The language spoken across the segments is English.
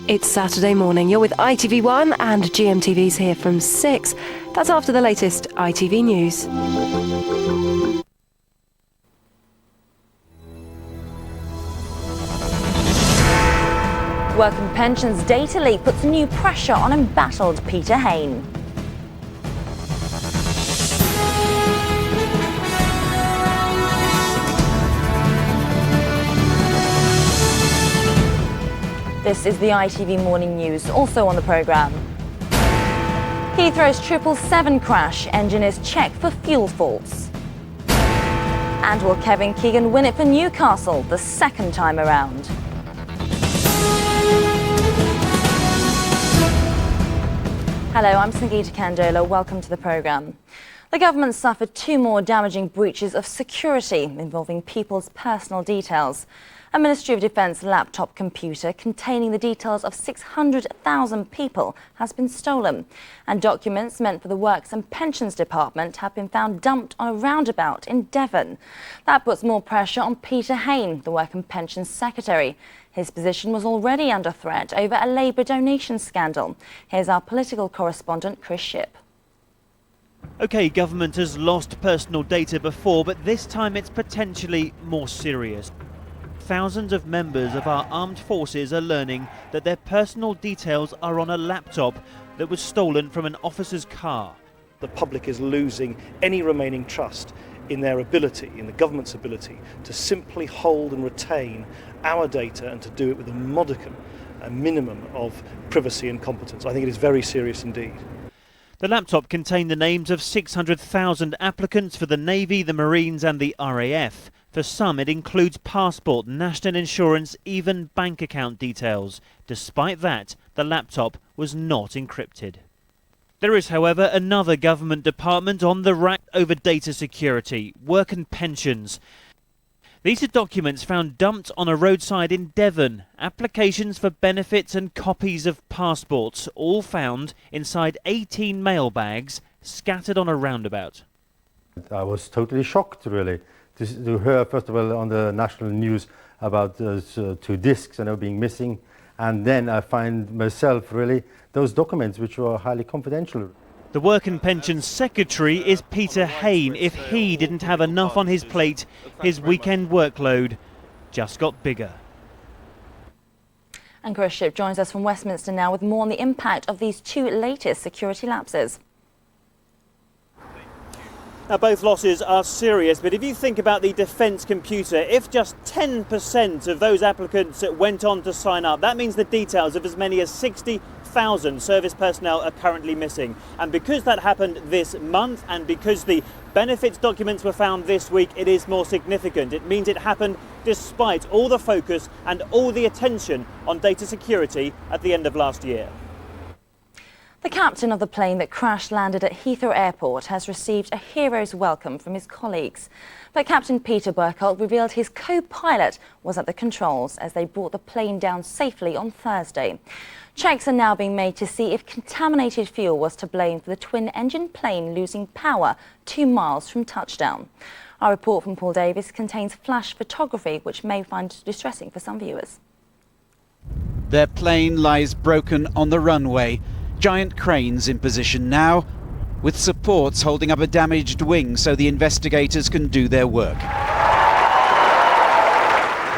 It's Saturday morning. You're with ITV1 and GMTV's here from 6. That's after the latest ITV news. Work and Pensions data leak puts new pressure on embattled Peter Hain. This is the ITV Morning News, also on the programme. Heathrow's 777 crash, engineers check for fuel faults. And will Kevin Keegan win it for Newcastle the second time around? Hello, I'm Sangeeta Kandola. Welcome to the programme. The government suffered 2 more damaging breaches of security involving people's personal details. A Ministry of Defence laptop computer containing the details of 600,000 people has been stolen, and documents meant for the Works and Pensions Department have been found dumped on a roundabout in Devon. That puts more pressure on Peter Hain, the Work and Pensions Secretary. His position was already under threat over a Labour donation scandal. Here's our political correspondent Chris Shipp. OK, government has lost personal data before, but this time it's potentially more serious. Thousands of members of our armed forces are learning that their personal details are on a laptop that was stolen from an officer's car. The public is losing any remaining trust in their ability, in the government's ability, to simply hold and retain our data and to do it with a modicum, a minimum of privacy and competence. I think it is very serious indeed. The laptop contained the names of 600,000 applicants for the Navy, the Marines and the RAF. For some, it includes passport, national insurance, even bank account details. Despite that, the laptop was not encrypted. There is, however, another government department on the rack over data security: Work and Pensions. These are documents found dumped on a roadside in Devon. Applications for benefits and copies of passports, all found inside 18 mailbags scattered on a roundabout. I was totally shocked, really, to hear, first of all, on the national news about those 2 discs and they were being missing. And then I find myself, really, those documents which were highly confidential. The Work and Pensions Secretary is Peter Hain. If he didn't have enough on his plate, his weekend workload just got bigger. And Chris Shipp joins us from Westminster now with more on the impact of these 2 latest security lapses. Now, both losses are serious, but if you think about the defence computer, if just 10% of those applicants went on to sign up, that means the details of as many as 60,000 service personnel are currently missing. And because that happened this month, and because the benefits documents were found this week, it is more significant. It means it happened despite all the focus and all the attention on data security at the end of last year. The captain of the plane that crash-landed at Heathrow Airport has received a hero's welcome from his colleagues. But Captain Peter Burkholt revealed his co-pilot was at the controls as they brought the plane down safely on Thursday. Checks are now being made to see if contaminated fuel was to blame for the twin-engine plane losing power 2 miles from touchdown. Our report from Paul Davis contains flash photography which may find distressing for some viewers. Their plane lies broken on the runway. Giant cranes in position now, with supports holding up a damaged wing so the investigators can do their work.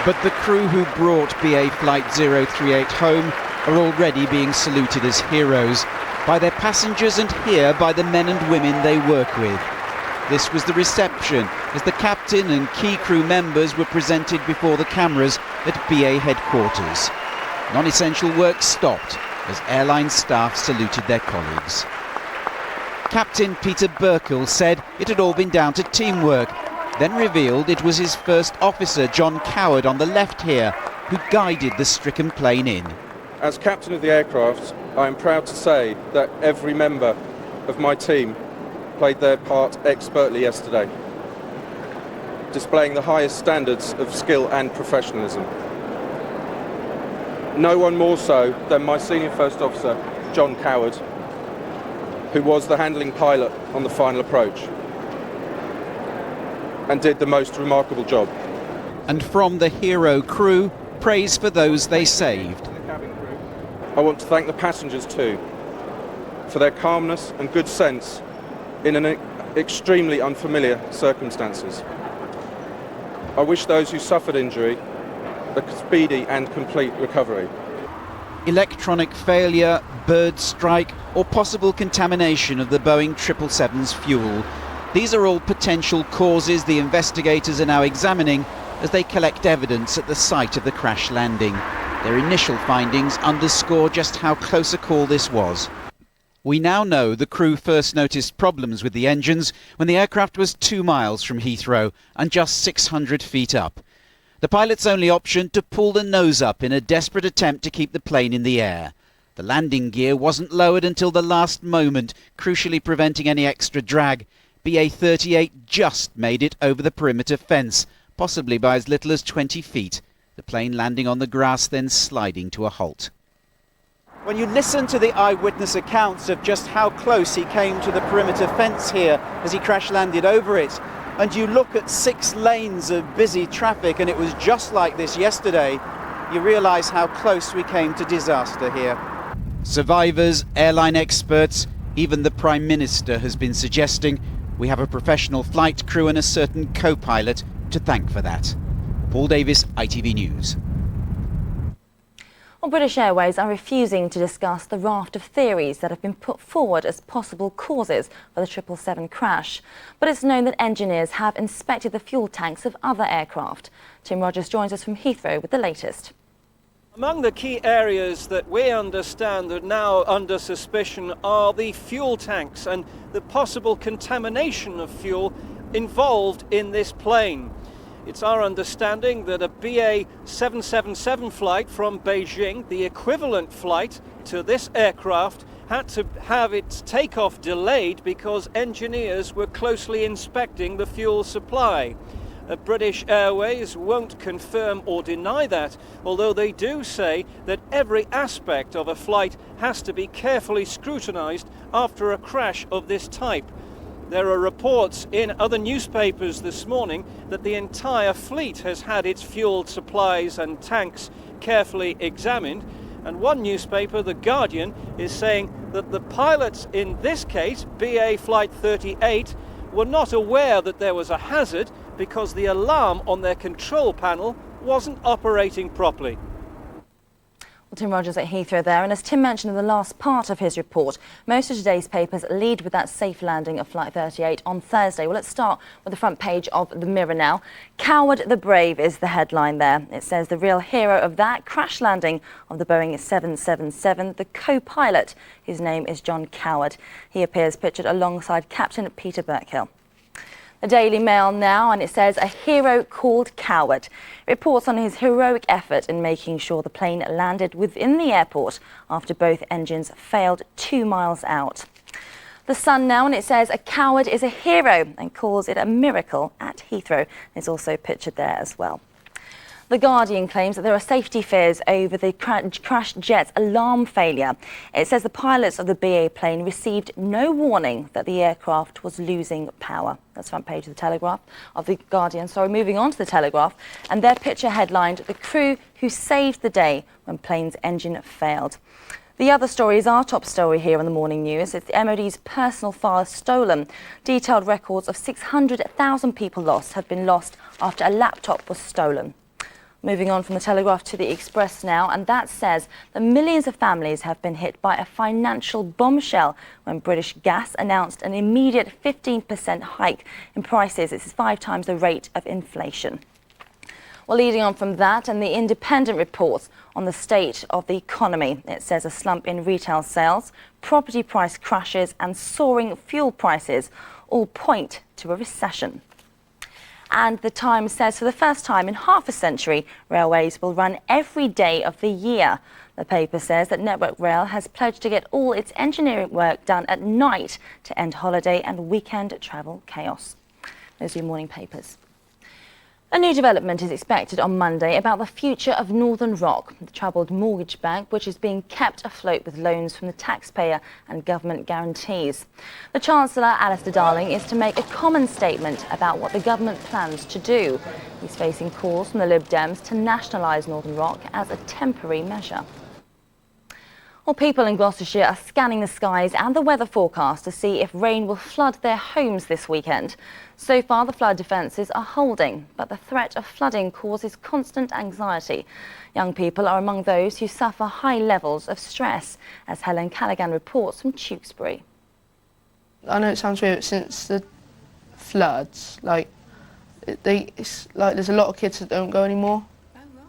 But the crew who brought BA Flight 038 home are already being saluted as heroes by their passengers and here by the men and women they work with. This was the reception as the captain and key crew members were presented before the cameras at BA headquarters. Non-essential work stopped as airline staff saluted their colleagues. Captain Peter Burkholt said it had all been down to teamwork, then revealed it was his first officer, John Coward, on the left here, who guided the stricken plane in. As captain of the aircraft, I am proud to say that every member of my team played their part expertly yesterday, displaying the highest standards of skill and professionalism. No one more so than my senior first officer, John Coward, who was the handling pilot on the final approach and did the most remarkable job. And from the hero crew, praise for those they saved. I want to thank the passengers too for their calmness and good sense in an extremely unfamiliar circumstances. I wish those who suffered injury a speedy and complete recovery. Electronic failure, bird strike, or possible contamination of the Boeing 777's fuel. These are all potential causes the investigators are now examining as they collect evidence at the site of the crash landing. Their initial findings underscore just how close a call this was. We now know the crew first noticed problems with the engines when the aircraft was 2 miles from Heathrow and just 600 feet up. The pilot's only option to pull the nose up in a desperate attempt to keep the plane in the air. The landing gear wasn't lowered until the last moment, crucially preventing any extra drag. BA-38 just made it over the perimeter fence, possibly by as little as 20 feet. The plane landing on the grass, then sliding to a halt. When you listen to the eyewitness accounts of just how close he came to the perimeter fence here as he crash landed over it, and you look at 6 lanes of busy traffic, and it was just like this yesterday, you realise how close we came to disaster here. Survivors, airline experts, even the Prime Minister has been suggesting we have a professional flight crew and a certain co-pilot to thank for that. Paul Davis, ITV News. Well, British Airways are refusing to discuss the raft of theories that have been put forward as possible causes for the 777 crash. But it's known that engineers have inspected the fuel tanks of other aircraft. Tim Rogers joins us from Heathrow with the latest. Among the key areas that we understand are now under suspicion are the fuel tanks and the possible contamination of fuel involved in this plane. It's our understanding that a BA 777 flight from Beijing, the equivalent flight to this aircraft, had to have its takeoff delayed because engineers were closely inspecting the fuel supply. British Airways won't confirm or deny that, although they do say that every aspect of a flight has to be carefully scrutinised after a crash of this type. There are reports in other newspapers this morning that the entire fleet has had its fuel supplies and tanks carefully examined. And one newspaper, The Guardian, is saying that the pilots in this case, BA Flight 38, were not aware that there was a hazard because the alarm on their control panel wasn't operating properly. Well, Tim Rogers at Heathrow there, and as Tim mentioned in the last part of his report, most of today's papers lead with that safe landing of Flight 38 on Thursday. Well, let's start with the front page of the Mirror now. Coward the Brave is the headline there. It says the real hero of that crash landing of the Boeing 777, the co-pilot, his name is John Coward. He appears pictured alongside Captain Peter Burkill. The Daily Mail now, and it says a hero called Coward. It reports on his heroic effort in making sure the plane landed within the airport after both engines failed 2 miles out. The Sun now, and it says a coward is a hero and calls it a miracle at Heathrow. It's also pictured there as well. The Guardian claims that there are safety fears over the crashed jet's alarm failure. It says the pilots of the BA plane received no warning that the aircraft was losing power. That's front page of the Guardian. Moving on to the Telegraph, and their picture headlined, "The crew who saved the day when plane's engine failed." The other story is our top story here on the Morning News. It's the MOD's personal files stolen. Detailed records of 600,000 people lost have been lost after a laptop was stolen. Moving on from the Telegraph to the Express now, and that says that millions of families have been hit by a financial bombshell when British Gas announced an immediate 15% hike in prices. This is 5 times the rate of inflation. Well, leading on from that, and the Independent reports on the state of the economy. It says a slump in retail sales, property price crashes and soaring fuel prices all point to a recession. And the Times says for the first time in half a century, railways will run every day of the year. The paper says that Network Rail has pledged to get all its engineering work done at night to end holiday and weekend travel chaos. Those are your morning papers. A new development is expected on Monday about the future of Northern Rock, the troubled mortgage bank which is being kept afloat with loans from the taxpayer and government guarantees. The Chancellor, Alistair Darling, is to make a common statement about what the government plans to do. He's facing calls from the Lib Dems to nationalise Northern Rock as a temporary measure. Well, people in Gloucestershire are scanning the skies and the weather forecast to see if rain will flood their homes this weekend. So far, the flood defences are holding, but the threat of flooding causes constant anxiety. Young people are among those who suffer high levels of stress, as Helen Callaghan reports from Tewkesbury. I know it sounds weird, but since the floods, it's like there's a lot of kids that don't go anymore.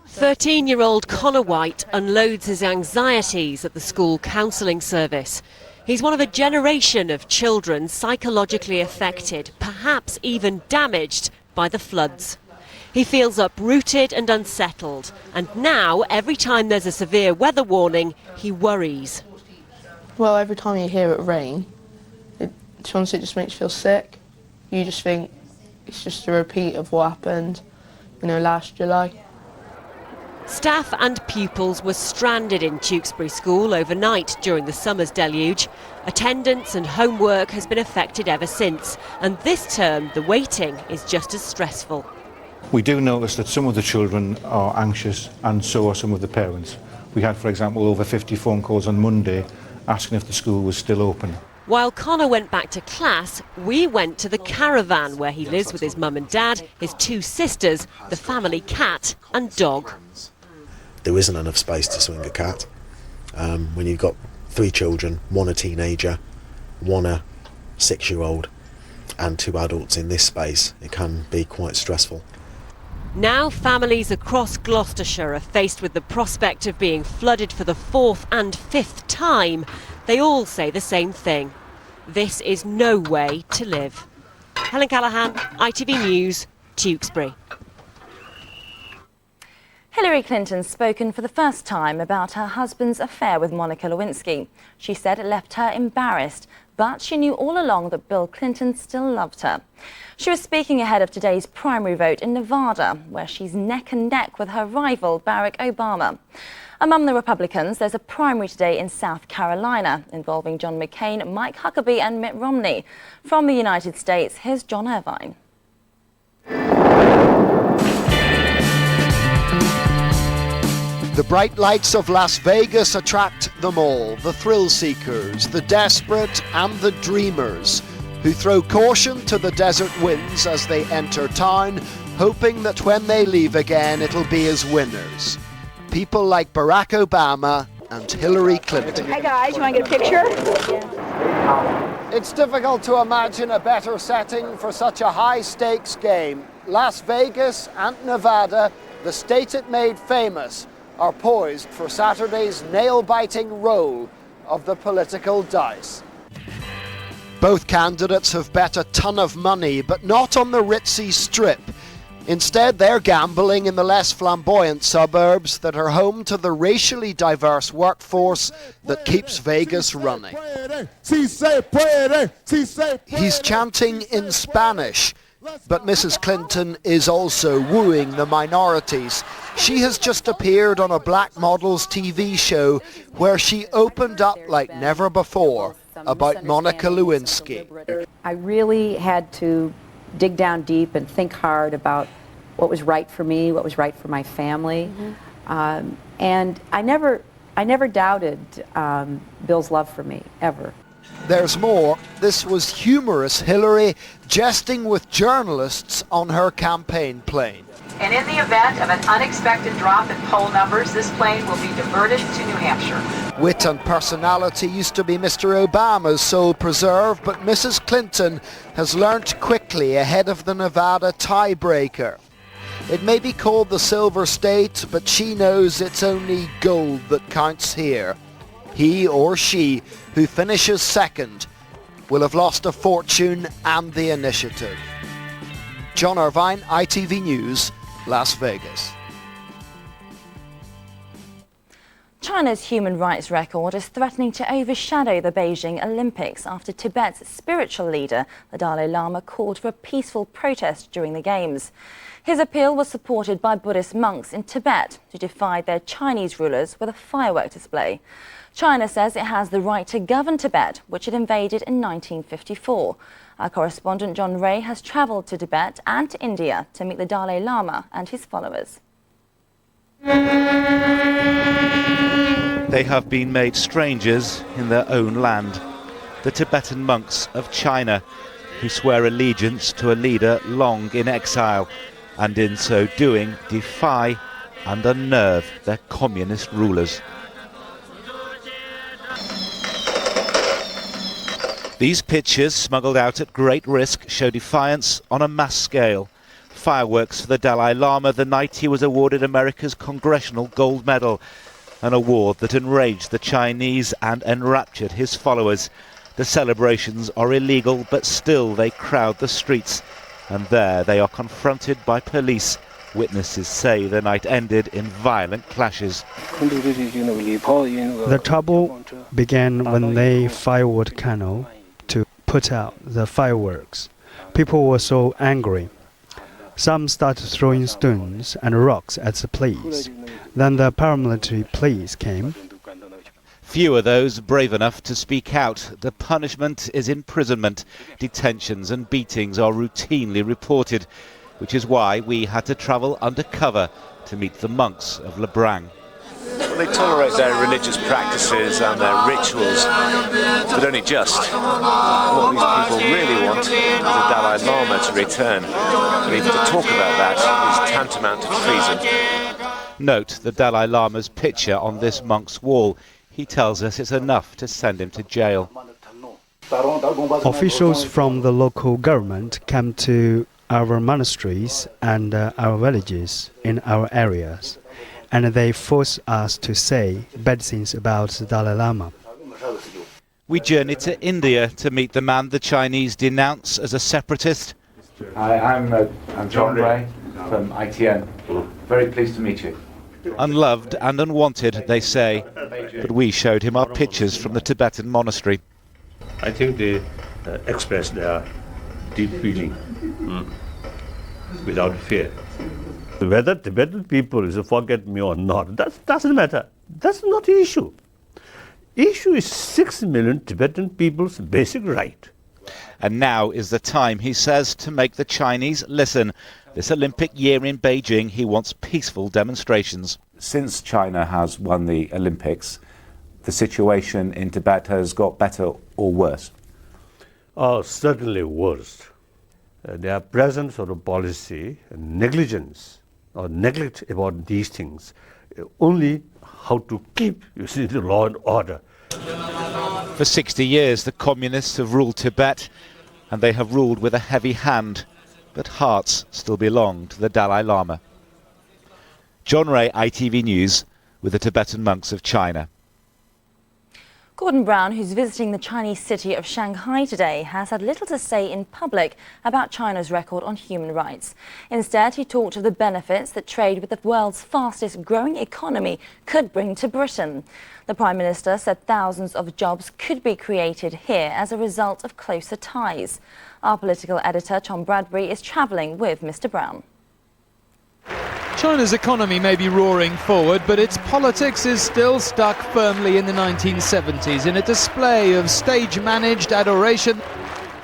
13-year-old Connor White unloads his anxieties at the school counselling service. He's one of a generation of children psychologically affected, perhaps even damaged by the floods. He feels uprooted and unsettled, and now every time there's a severe weather warning, he worries. Well, every time you hear it rain, it just makes you feel sick. You just think it's just a repeat of what happened, last July. Staff and pupils were stranded in Tewkesbury School overnight during the summer's deluge. Attendance and homework has been affected ever since, and this term the waiting is just as stressful. We do notice that some of the children are anxious, and so are some of the parents. We had, for example, over 50 phone calls on Monday asking if the school was still open. While Connor went back to class, we went to the caravan where he lives with his mum and dad, his two sisters, the family cat and dog. There isn't enough space to swing a cat. When you've got 3 children, 1 a teenager, 1 a 6-year-old and 2 adults in this space, it can be quite stressful. Now families across Gloucestershire are faced with the prospect of being flooded for the 4th and 5th time. They all say the same thing. This is no way to live. Helen Callaghan, ITV News, Tewkesbury. Hillary Clinton's spoken for the first time about her husband's affair with Monica Lewinsky. She said it left her embarrassed, but she knew all along that Bill Clinton still loved her. She was speaking ahead of today's primary vote in Nevada, where she's neck and neck with her rival, Barack Obama. Among the Republicans, there's a primary today in South Carolina involving John McCain, Mike Huckabee and Mitt Romney. From the United States, here's John Irvine. The bright lights of Las Vegas attract them all, the thrill seekers, the desperate and the dreamers, who throw caution to the desert winds as they enter town, hoping that when they leave again it'll be as winners. People like Barack Obama and Hillary Clinton. Hey guys, you want to get a picture? It's difficult to imagine a better setting for such a high-stakes game. Las Vegas and Nevada, the state it made famous, are poised for Saturday's nail-biting roll of the political dice. Both candidates have bet a ton of money, but not on the ritzy Strip. Instead, they're gambling in the less flamboyant suburbs that are home to the racially diverse workforce that keeps Vegas running. He's chanting in Spanish, but Mrs. Clinton is also wooing the minorities. She has just appeared on a Black Models TV show where she opened up like never before about Monica Lewinsky. I really had to dig down deep and think hard about what was right for me, what was right for my family. And I never doubted Bill's love for me, ever. There's more. This was humorous Hillary jesting with journalists on her campaign plane. And in the event of an unexpected drop in poll numbers, this plane will be diverted to New Hampshire. Wit and personality used to be Mr. Obama's sole preserve, but Mrs. Clinton has learnt quickly ahead of the Nevada tiebreaker. It may be called the Silver State, but she knows it's only gold that counts here. He or she who finishes second will have lost a fortune and the initiative. John Irvine, ITV News, Las Vegas. China's human rights record is threatening to overshadow the Beijing Olympics after Tibet's spiritual leader, the Dalai Lama, called for a peaceful protest during the Games. His appeal was supported by Buddhist monks in Tibet who defied their Chinese rulers with a firework display. China says it has the right to govern Tibet, which it invaded in 1954. Our correspondent John Ray has travelled to Tibet and to India to meet the Dalai Lama and his followers. They have been made strangers in their own land. The Tibetan monks of China, who swear allegiance to a leader long in exile, and in so doing defy and unnerve their communist rulers. These pictures, smuggled out at great risk, show defiance on a mass scale. Fireworks for the Dalai Lama the night he was awarded America's Congressional Gold Medal, an award that enraged the Chinese and enraptured his followers. The celebrations are illegal, but still they crowd the streets, and there they are confronted by police. Witnesses say the night ended in violent clashes. The trouble began when they fired cannon to put out the fireworks. People were so angry. Some started throwing stones and rocks at the police. Then the paramilitary police came. Few are those brave enough to speak out. The punishment is imprisonment. Detentions and beatings are routinely reported, which is why we had to travel undercover to meet the monks of Lebrang. Well, they tolerate their religious practices and their rituals, but only just. What these people really want is the Dalai Lama to return, and even to talk about that is tantamount to treason. Note the Dalai Lama's picture on this monk's wall. He tells us it's enough to send him to jail. Officials from the local government came to our monasteries and our villages in our areas, and they forced us to say bad things about the Dalai Lama. We journeyed to India to meet the man the Chinese denounce as a separatist. Hi, I'm John Ray from ITN. Very pleased to meet you. Unloved and unwanted, they say, but we showed him our pictures from the Tibetan monastery. I think they express their deep feeling without fear. Whether Tibetan people forget me or not, that doesn't matter. That's not the issue. Issue is 6 million Tibetan people's basic right. And now is the time, he says, to make the Chinese listen. This Olympic year in Beijing, he wants peaceful demonstrations. Since China has won the Olympics, the situation in Tibet has got better or worse? Oh, certainly worse. Their present sort of policy, negligence or neglect about these things, only how to keep, the law and order. For 60 years, the communists have ruled Tibet, and they have ruled with a heavy hand. But hearts still belong to the Dalai Lama. John Ray, ITV News, with the Tibetan monks of China. Gordon Brown, who's visiting the Chinese city of Shanghai today, has had little to say in public about China's record on human rights. Instead, he talked of the benefits that trade with the world's fastest growing economy could bring to Britain. The Prime Minister said thousands of jobs could be created here as a result of closer ties. Our political editor, Tom Bradbury, is travelling with Mr. Brown. China's economy may be roaring forward, but its politics is still stuck firmly in the 1970s in a display of stage-managed adoration.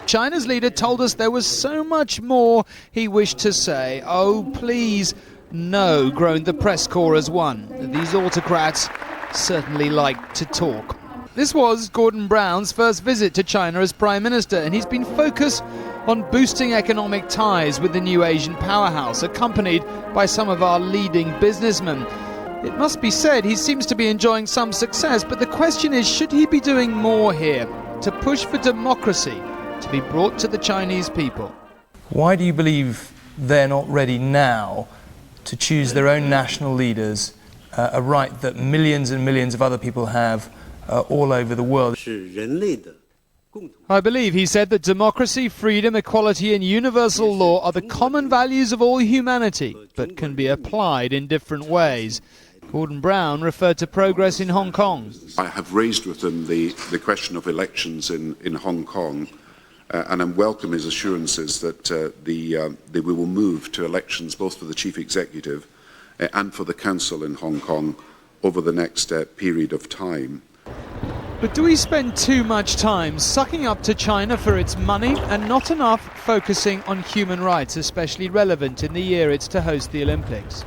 China's leader told us there was so much more he wished to say. Oh, please, no, groaned the press corps as one. These autocrats certainly like to talk. This was Gordon Brown's first visit to China as Prime Minister, and he's been focused on boosting economic ties with the new Asian powerhouse, accompanied by some of our leading businessmen. It must be said he seems to be enjoying some success, but the question is, should he be doing more here to push for democracy to be brought to the Chinese people? Why do you believe they're not ready now to choose their own national leaders, a right that millions and millions of other people have all over the world? I believe he said that democracy, freedom, equality and universal law are the common values of all humanity, but can be applied in different ways. Gordon Brown referred to progress in Hong Kong. I have raised with them the question of elections in Hong Kong, and I welcome his assurances that we will move to elections both for the Chief Executive and for the Council in Hong Kong over the next period of time. But do we spend too much time sucking up to China for its money and not enough focusing on human rights, especially relevant in the year it's to host the Olympics?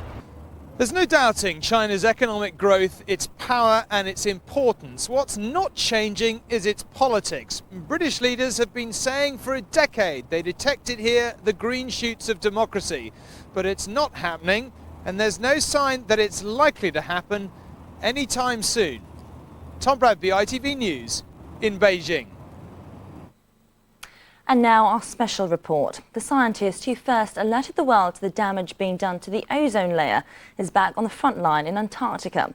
There's no doubting China's economic growth, its power and its importance. What's not changing is its politics. British leaders have been saying for a decade they detected here the green shoots of democracy. But it's not happening, and there's no sign that it's likely to happen anytime soon. Tom Bradby, ITV News in Beijing. And now our special report. The scientist who first alerted the world to the damage being done to the ozone layer is back on the front line in Antarctica.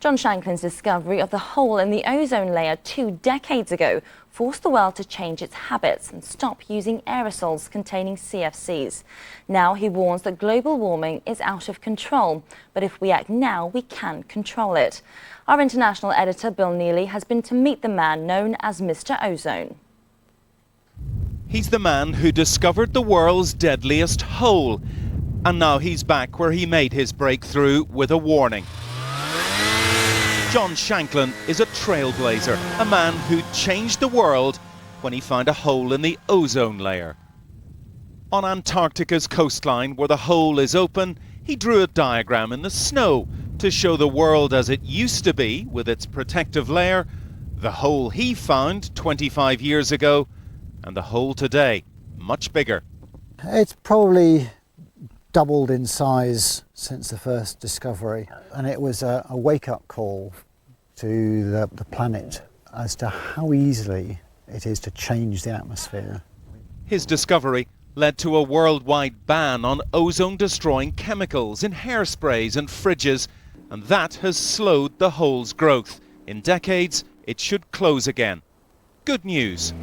John Shanklin's discovery of the hole in the ozone layer 2 decades ago forced the world to change its habits and stop using aerosols containing CFCs. Now he warns that global warming is out of control, but if we act now, we can control it. Our international editor, Bill Neely, has been to meet the man known as Mr. Ozone. He's the man who discovered the world's deadliest hole. And now he's back where he made his breakthrough with a warning. John Shanklin is a trailblazer, a man who changed the world when he found a hole in the ozone layer. On Antarctica's coastline, where the hole is open, he drew a diagram in the snow to show the world as it used to be with its protective layer, the hole he found 25 years ago, and the hole today, much bigger. It's probably doubled in size since the first discovery, and it was a wake-up call to the planet as to how easily it is to change the atmosphere. His discovery led to a worldwide ban on ozone-destroying chemicals in hairsprays and fridges, and that has slowed the hole's growth. In decades, it should close again. Good news.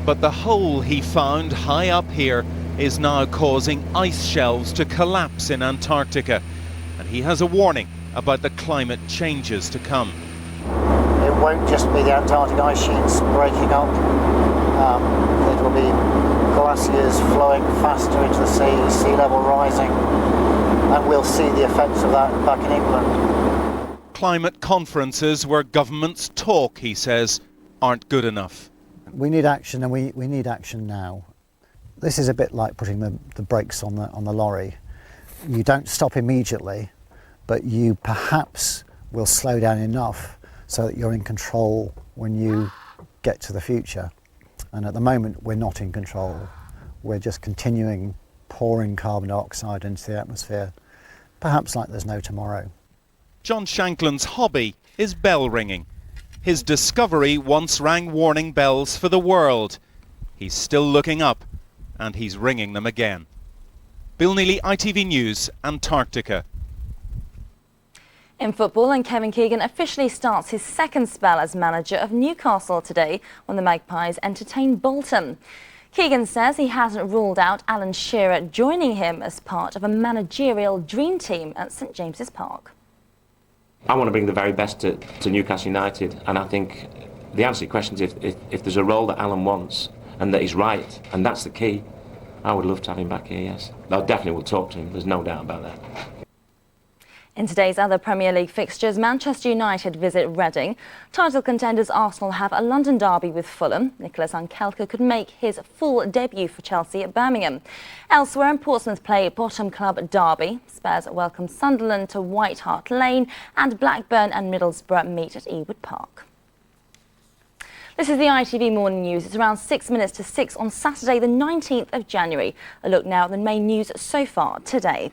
But the hole he found high up here is now causing ice shelves to collapse in Antarctica, and he has a warning about the climate changes to come. It won't just be the Antarctic ice sheets breaking up, it will be glaciers flowing faster into the sea level rising, and we'll see the effects of that back in England. Climate conferences where governments talk, he says, aren't good enough. We need action, and we need action now. This is a bit like putting the brakes on the lorry. You don't stop immediately, but you perhaps will slow down enough so that you're in control when you get to the future. And at the moment, we're not in control. We're just continuing pouring carbon dioxide into the atmosphere, perhaps like there's no tomorrow. John Shanklin's hobby is bell ringing. His discovery once rang warning bells for the world. He's still looking up, and he's ringing them again. Bill Neely, ITV News, Antarctica. In football, and Kevin Keegan officially starts his second spell as manager of Newcastle today when the Magpies entertain Bolton. Keegan says he hasn't ruled out Alan Shearer joining him as part of a managerial dream team at St James's Park. I want to bring the very best to Newcastle United, and I think the answer to the question is if there's a role that Alan wants and that he's right, and that's the key, I would love to have him back here, yes. I definitely will talk to him, there's no doubt about that. In today's other Premier League fixtures, Manchester United visit Reading. Title contenders Arsenal have a London derby with Fulham. Nicholas Anelka could make his full debut for Chelsea at Birmingham. Elsewhere in Portsmouth play bottom club Derby. Spurs welcome Sunderland to White Hart Lane, and Blackburn and Middlesbrough meet at Ewood Park. This is the ITV Morning News. It's around 6 minutes to 6 on Saturday, the 19th of January. A look now at the main news so far today.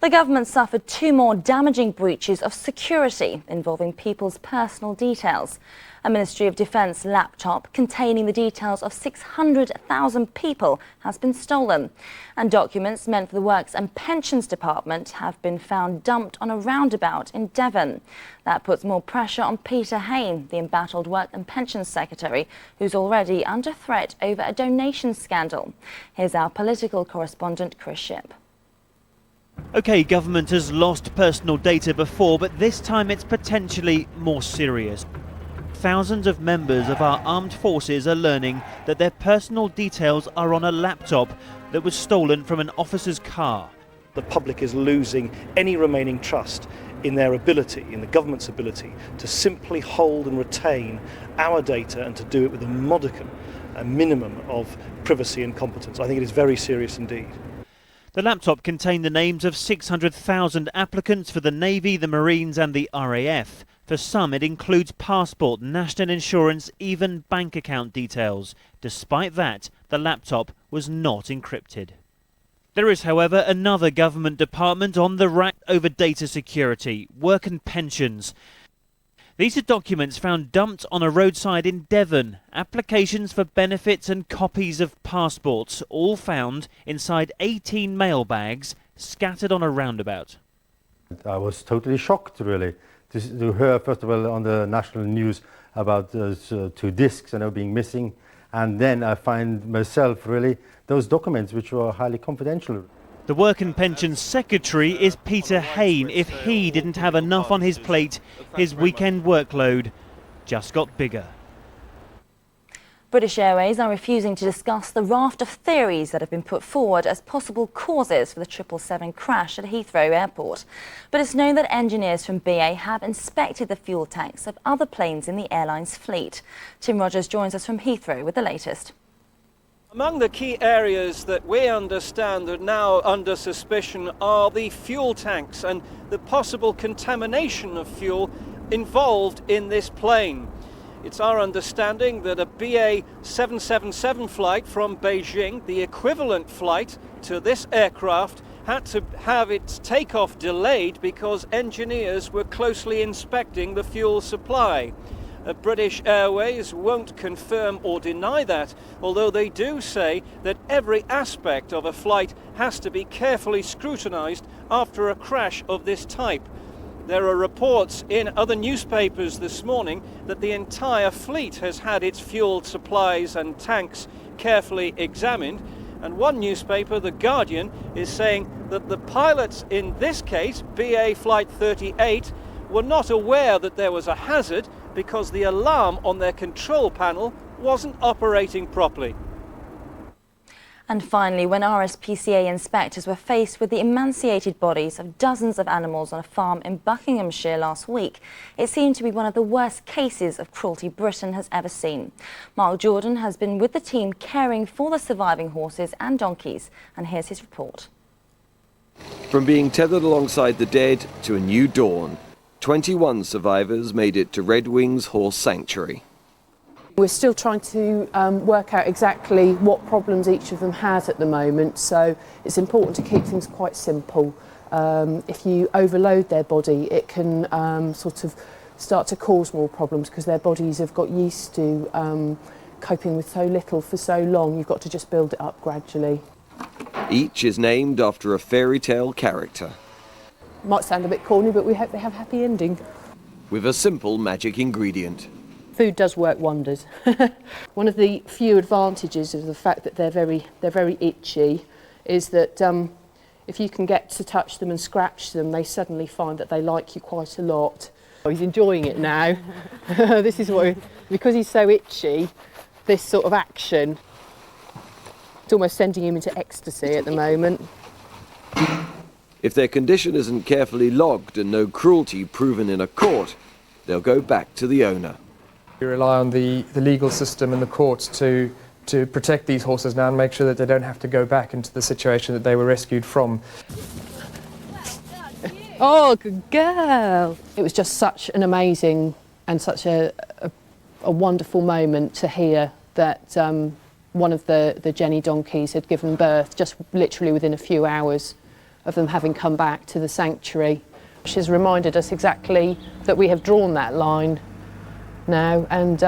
The government suffered 2 more damaging breaches of security involving people's personal details. A Ministry of Defence laptop containing the details of 600,000 people has been stolen. And documents meant for the Works and Pensions Department have been found dumped on a roundabout in Devon. That puts more pressure on Peter Hain, the embattled Work and Pensions Secretary, who's already under threat over a donation scandal. Here's our political correspondent, Chris Shipp. OK, government has lost personal data before, but this time it's potentially more serious. Thousands of members of our armed forces are learning that their personal details are on a laptop that was stolen from an officer's car. The public is losing any remaining trust in their ability, in the government's ability, to simply hold and retain our data and to do it with a modicum, a minimum of privacy and competence. I think it is very serious indeed. The laptop contained the names of 600,000 applicants for the Navy, the Marines and the RAF. For some, it includes passport, national insurance, even bank account details. Despite that, the laptop was not encrypted. There is, however, another government department on the rack over data security, work and pensions. These are documents found dumped on a roadside in Devon. Applications for benefits and copies of passports, all found inside 18 mailbags scattered on a roundabout. I was totally shocked, really, to hear, first of all, on the national news about those 2 discs being missing. And then I find myself, really, those documents which were highly confidential. The Work and Pensions Secretary is Peter Hain. If he didn't have enough on his plate, his weekend workload just got bigger. British Airways are refusing to discuss the raft of theories that have been put forward as possible causes for the 777 crash at Heathrow Airport. But it's known that engineers from BA have inspected the fuel tanks of other planes in the airline's fleet. Tim Rogers joins us from Heathrow with the latest. Among the key areas that we understand are now under suspicion are the fuel tanks and the possible contamination of fuel involved in this plane. It's our understanding that a BA 777 flight from Beijing, the equivalent flight to this aircraft, had to have its takeoff delayed because engineers were closely inspecting the fuel supply. British Airways won't confirm or deny that, although they do say that every aspect of a flight has to be carefully scrutinised after a crash of this type. There are reports in other newspapers this morning that the entire fleet has had its fuel supplies and tanks carefully examined. And one newspaper, The Guardian, is saying that the pilots in this case, BA Flight 38, were not aware that there was a hazard because the alarm on their control panel wasn't operating properly. And finally, when RSPCA inspectors were faced with the emaciated bodies of dozens of animals on a farm in Buckinghamshire last week, it seemed to be one of the worst cases of cruelty Britain has ever seen. Mark Jordan has been with the team caring for the surviving horses and donkeys, and here's his report. From being tethered alongside the dead to a new dawn, 21 survivors made it to Red Wings Horse Sanctuary. We're still trying to work out exactly what problems each of them has at the moment, so it's important to keep things quite simple. If you overload their body, it can sort of start to cause more problems because their bodies have got used to coping with so little for so long. You've got to just build it up gradually. Each is named after a fairy tale character. Might sound a bit corny, but we hope they have a happy ending. With a simple magic ingredient. Food does work wonders. One of the few advantages of the fact that they're very itchy is that if you can get to touch them and scratch them, they suddenly find that they like you quite a lot. Oh, he's enjoying it now. This is what, because he's so itchy, this sort of action, it's almost sending him into ecstasy at the moment. If their condition isn't carefully logged and no cruelty proven in a court, they'll go back to the owner. We rely on the legal system and the courts to protect these horses now and make sure that they don't have to go back into the situation that they were rescued from. Oh, good girl! It was just such an amazing and such a wonderful moment to hear that one of the Jenny donkeys had given birth just literally within a few hours of them having come back to the sanctuary. She's reminded us exactly that we have drawn that line now, and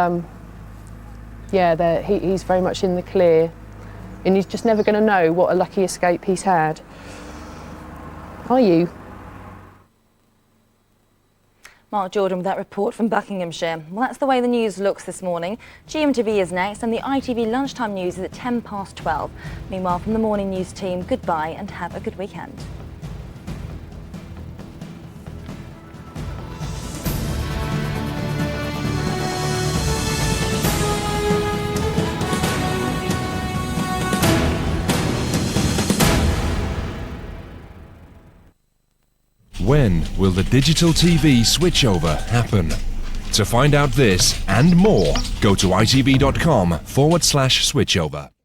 yeah, he's very much in the clear, and he's just never going to know what a lucky escape he's had. Are you? Mark Jordan with that report from Buckinghamshire. Well, that's the way the news looks this morning. GMTV is next, and the ITV lunchtime news is at 12:10. Meanwhile, from the morning news team, goodbye and have a good weekend. When will the digital TV switchover happen? To find out this and more, go to itv.com/switchover.